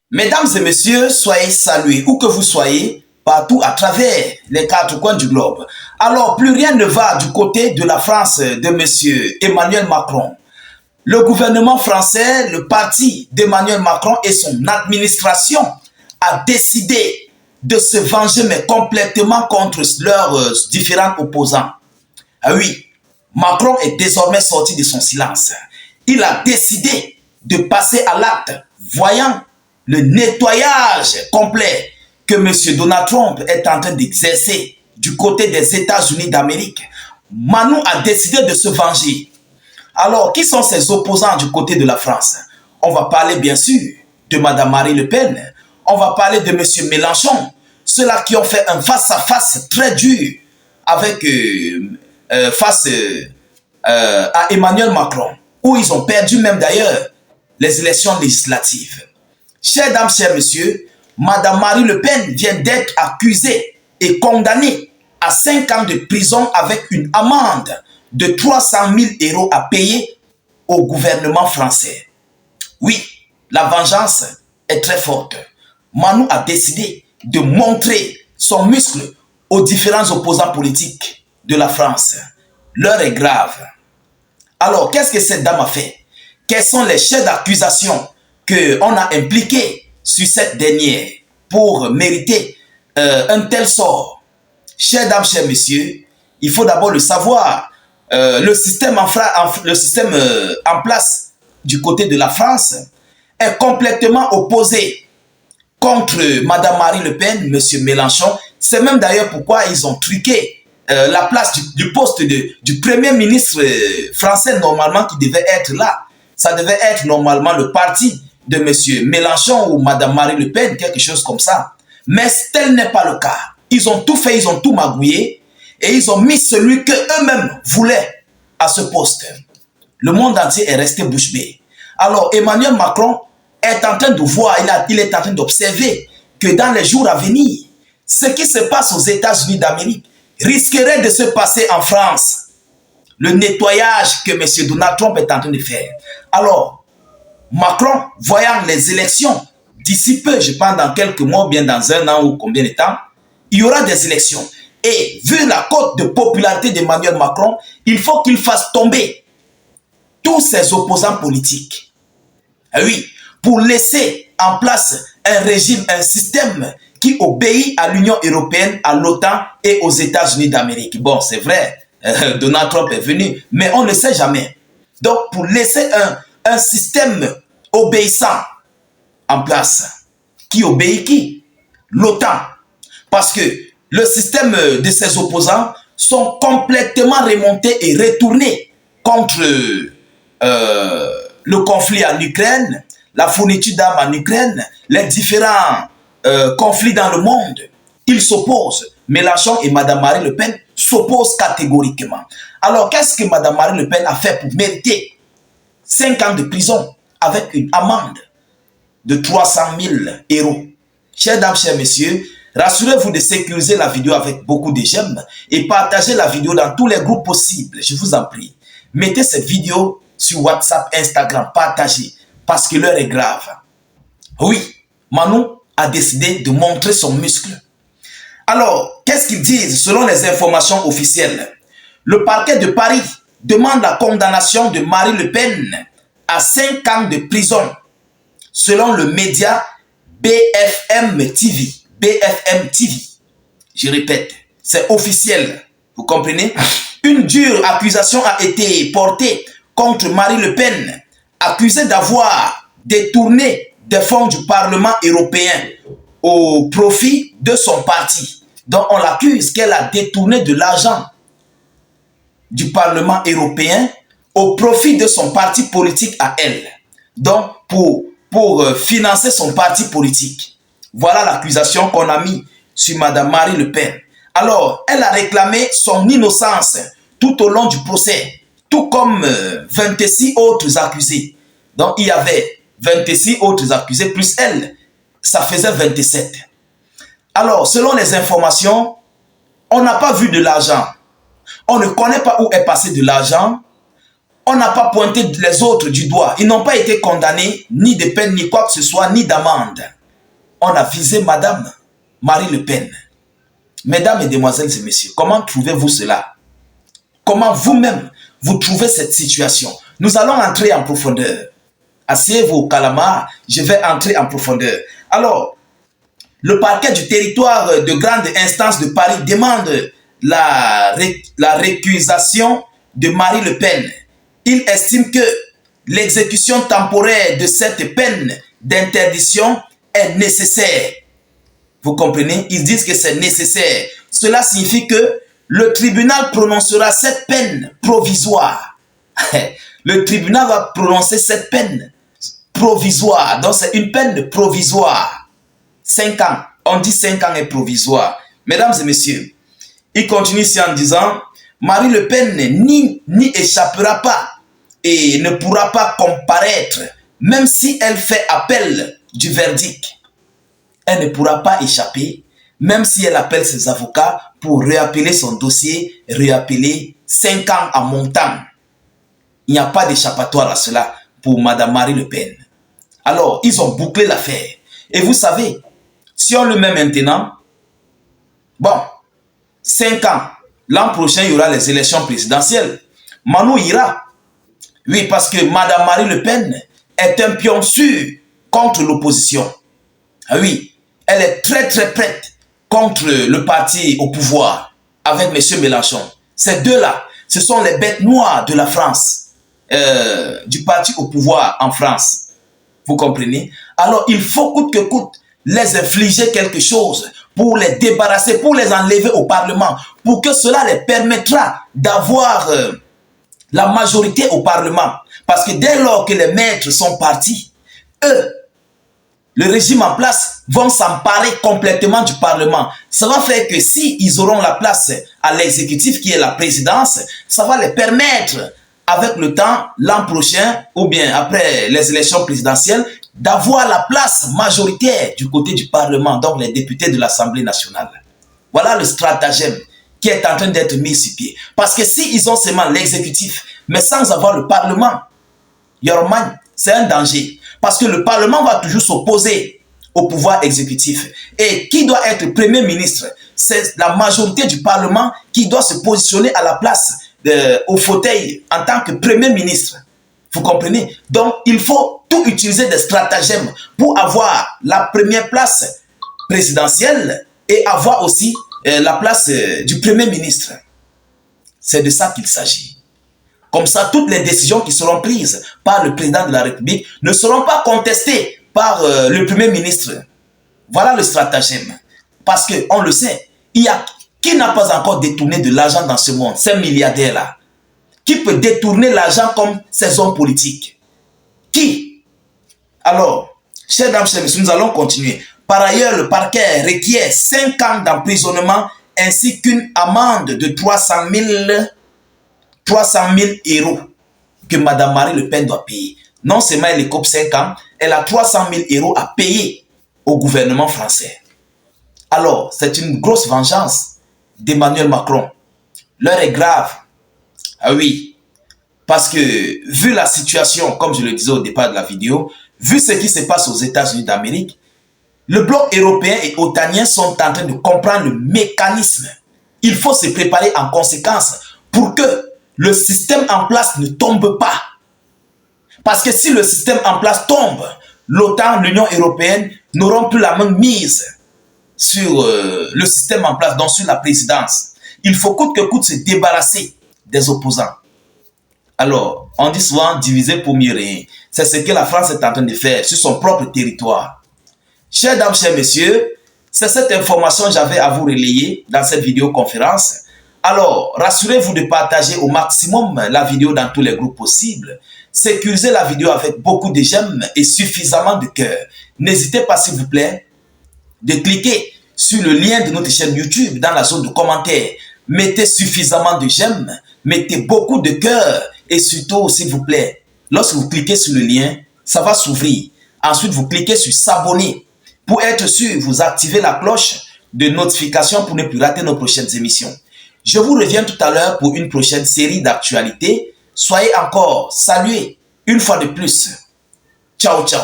Mesdames et messieurs, soyez salués, où que vous soyez, partout à travers les quatre coins du globe. Alors, plus rien ne va du côté de la France de monsieur Emmanuel Macron. Le gouvernement français, le parti d'Emmanuel Macron et son administration a décidé de se venger, mais complètement contre leurs différents opposants. Ah oui, Macron est désormais sorti de son silence. Il a décidé de passer à l'acte, voyant le nettoyage complet que M. Donald Trump est en train d'exercer du côté des États-Unis d'Amérique. Manu a décidé de se venger. Alors, qui sont ses opposants du côté de la France? On va parler bien sûr de Mme Marine Le Pen. On va parler de M. Mélenchon. Ceux-là qui ont fait un face-à-face très dur avec face à Emmanuel Macron, où ils ont perdu même d'ailleurs les élections législatives. Chers dames, chers messieurs, Mme Marine Le Pen vient d'être accusée et condamnée à 5 ans de prison avec une amende de 300 000 € à payer au gouvernement français. Oui, la vengeance est très forte. Manu a décidé de montrer son muscle aux différents opposants politiques de la France. L'heure est grave. Alors, qu'est-ce que cette dame a fait? Quels sont les chefs d'accusation qu'on a impliqués sur cette dernière pour mériter un tel sort? Chers dames, chers messieurs, il faut d'abord le savoir. Le système en place du côté de la France est complètement opposé contre Mme Marine Le Pen, M. Mélenchon. C'est même d'ailleurs pourquoi ils ont truqué la place du poste du Premier ministre français normalement qui devait être là. Ça devait être normalement le parti de M. Mélenchon ou Mme Marine Le Pen, quelque chose comme ça. Mais tel n'est pas le cas. Ils ont tout fait, ils ont tout magouillé et ils ont mis celui qu'eux-mêmes voulaient à ce poste. Le monde entier est resté bouche bée. Alors Emmanuel Macron est en train de voir, il est en train d'observer que dans les jours à venir, ce qui se passe aux États-Unis d'Amérique risquerait de se passer en France. Le nettoyage que M. Donald Trump est en train de faire. Alors, Macron, voyant les élections d'ici peu, je pense dans quelques mois, bien dans un an ou combien de temps, il y aura des élections. Et vu la cote de popularité d'Emmanuel Macron, il faut qu'il fasse tomber tous ses opposants politiques. Et oui, pour laisser en place un régime, un système qui obéit à l'Union européenne, à l'OTAN et aux États-Unis d'Amérique. Bon, c'est vrai, Donald Trump est venu, mais on ne sait jamais. Donc, pour laisser un système obéissant en place, qui obéit qui? L'OTAN. Parce que le système de ses opposants sont complètement remontés et retournés contre le conflit en Ukraine, la fourniture d'armes en Ukraine, les différents conflits dans le monde. Ils s'opposent. Mélenchon et Mme Marine Le Pen s'opposent catégoriquement. Alors, qu'est-ce que Mme Marine Le Pen a fait pour mériter 5 ans de prison avec une amende de 300 000 €? Chers dames, chers messieurs, rassurez-vous de sécuriser la vidéo avec beaucoup de j'aime et partagez la vidéo dans tous les groupes possibles. Je vous en prie. Mettez cette vidéo sur WhatsApp, Instagram, partagez parce que l'heure est grave. Oui, Manu a décidé de montrer son muscle. Alors, qu'est-ce qu'ils disent selon les informations officielles? Le parquet de Paris demande la condamnation de Marine Le Pen à 5 ans de prison, selon le média BFM TV. BFM TV. Je répète, c'est officiel. Vous comprenez? Une dure accusation a été portée contre Marine Le Pen, accusée d'avoir détourné des fonds du Parlement européen au profit de son parti. Donc on l'accuse qu'elle a détourné de l'argent du Parlement européen au profit de son parti politique à elle. Donc pour financer son parti politique. Voilà l'accusation qu'on a mis sur Mme Marine Le Pen. Alors, elle a réclamé son innocence tout au long du procès, tout comme 26 autres accusés. Donc, il y avait 26 autres accusés, plus elle, ça faisait 27. Alors, selon les informations, on n'a pas vu de l'argent. On ne connaît pas où est passé de l'argent. On n'a pas pointé les autres du doigt. Ils n'ont pas été condamnés, ni de peine, ni quoi que ce soit, ni d'amende. on a visé Madame Marie Le Pen. Mesdames, Mesdemoiselles et Messieurs, comment trouvez-vous cela? Comment vous-même, vous trouvez cette situation? Nous allons entrer en profondeur. Asseyez-vous au calamar, je vais entrer en profondeur. Alors, le parquet du territoire de grande instance de Paris demande la récusation de Marie Le Pen. Il estime que l'exécution temporaire de cette peine d'interdiction est nécessaire. Vous comprenez? Ils disent que c'est nécessaire. Cela signifie que le tribunal prononcera cette peine provisoire. Le tribunal va prononcer cette peine provisoire. Donc c'est une peine provisoire. 5 ans. On dit 5 ans est provisoire. Mesdames et messieurs, il continue ici en disant, Marie Le Pen n'y échappera pas et ne pourra pas comparaître, même si elle fait appel du verdict. Elle ne pourra pas échapper, même si elle appelle ses avocats pour réappeler son dossier, réappeler 5 ans en montant. Il n'y a pas d'échappatoire à cela pour Madame Marie Le Pen. Alors, ils ont bouclé l'affaire. Et vous savez, si on le met maintenant, bon, 5 ans, l'an prochain, il y aura les élections présidentielles. Manu ira. Oui, parce que Madame Marie Le Pen est un pion sûr contre l'opposition. Ah oui, elle est très très prête contre le parti au pouvoir avec M. Mélenchon. Ces deux-là, ce sont les bêtes noires de la France, du parti au pouvoir en France. Vous comprenez? Alors, il faut coûte que coûte les infliger quelque chose pour les débarrasser, pour les enlever au Parlement, pour que cela les permettra d'avoir la majorité au Parlement. Parce que dès lors que les maîtres sont partis, eux, le régime en place, vont s'emparer complètement du Parlement. Ça va faire que si ils auront la place à l'exécutif, qui est la présidence, ça va les permettre, avec le temps, l'an prochain, ou bien après les élections présidentielles, d'avoir la place majoritaire du côté du Parlement, donc les députés de l'Assemblée nationale. Voilà le stratagème qui est en train d'être mis sur pied. Parce que s'ils ont seulement l'exécutif, mais sans avoir le Parlement, Yorman, c'est un danger. Parce que le Parlement va toujours s'opposer au pouvoir exécutif. Et qui doit être Premier ministre? C'est la majorité du Parlement qui doit se positionner à la place, au fauteuil, en tant que Premier ministre. Vous comprenez? Donc, il faut tout utiliser des stratagèmes pour avoir la première place présidentielle et avoir aussi la place du Premier ministre. C'est de ça qu'il s'agit. Comme ça, toutes les décisions qui seront prises par le président de la République ne seront pas contestées par le Premier ministre. Voilà le stratagème. Parce qu'on le sait, il y a qui n'a pas encore détourné de l'argent dans ce monde, ces milliardaires-là? Qui peut détourner l'argent comme ces hommes politiques? Qui? Alors, chers dames, chers messieurs, nous allons continuer. Par ailleurs, le parquet requiert 5 ans d'emprisonnement ainsi qu'une amende de 300 000 € que Mme Marie Le Pen doit payer. Non seulement elle écope 5 ans, elle a 300 000 € à payer au gouvernement français. Alors, c'est une grosse vengeance d'Emmanuel Macron. L'heure est grave. Ah oui, parce que vu la situation, comme je le disais au départ de la vidéo, vu ce qui se passe aux États-Unis d'Amérique, le bloc européen et otanien sont en train de comprendre le mécanisme. Il faut se préparer en conséquence pour que le système en place ne tombe pas. Parce que si le système en place tombe, l'OTAN, l'Union européenne n'auront plus la même mise sur le système en place, donc sur la présidence. Il faut coûte que coûte se débarrasser des opposants. Alors, on dit souvent diviser pour mieux régner. C'est ce que la France est en train de faire sur son propre territoire. Chers dames, chers messieurs, c'est cette information que j'avais à vous relayer dans cette vidéoconférence. Alors, rassurez-vous de partager au maximum la vidéo dans tous les groupes possibles. Sécurisez la vidéo avec beaucoup de j'aime et suffisamment de cœur. N'hésitez pas, s'il vous plaît, de cliquer sur le lien de notre chaîne YouTube dans la zone de commentaires. Mettez suffisamment de j'aime, mettez beaucoup de cœur et surtout, s'il vous plaît, lorsque vous cliquez sur le lien, ça va s'ouvrir. Ensuite, vous cliquez sur s'abonner. Pour être sûr, vous activez la cloche de notification pour ne plus rater nos prochaines émissions. Je vous reviens tout à l'heure pour une prochaine série d'actualités. Soyez encore salués une fois de plus. Ciao, ciao.